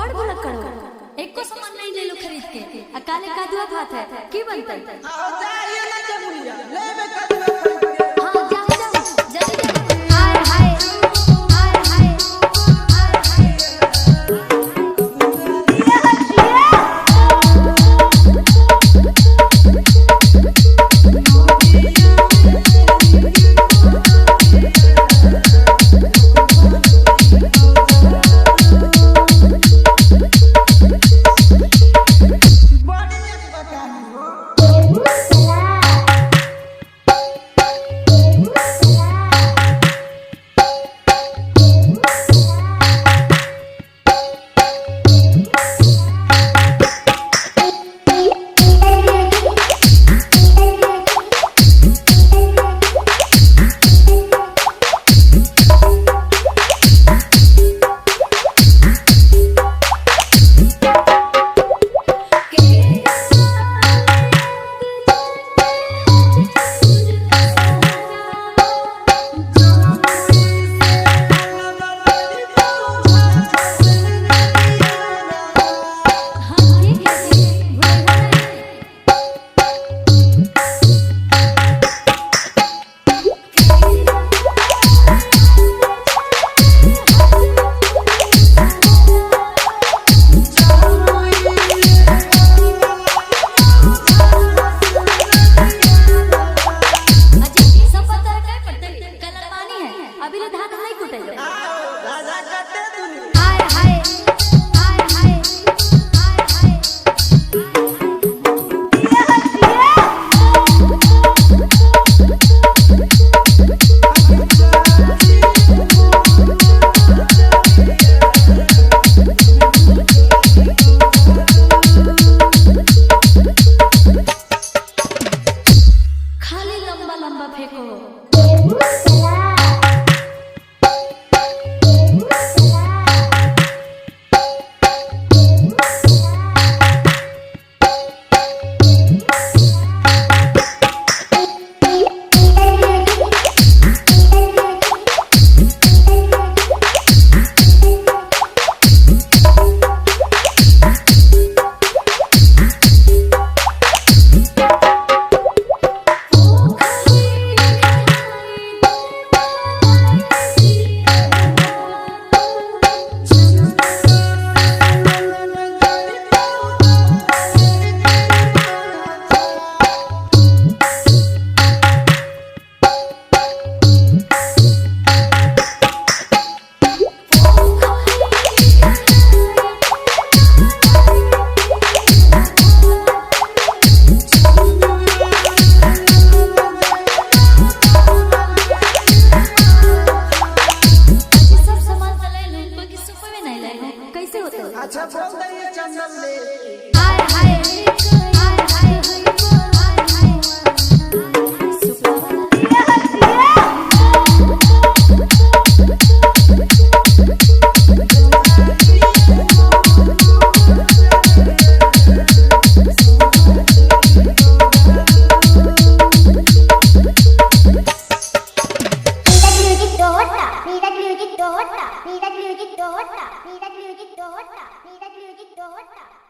बड़ भुलक्कड़ हो। एको सामान नहीं ले लो खरीद के। काले कादुआ खात है की बनतै? हां जाइए ना जमुनिया लेबे कादुआ खरीद के। हां जाओ जाओ जल्दी जल्दी। हाय हाय हाय हाय अच्छा बोल दे चंदन ले। हाय हाय हाय हाय DOHTA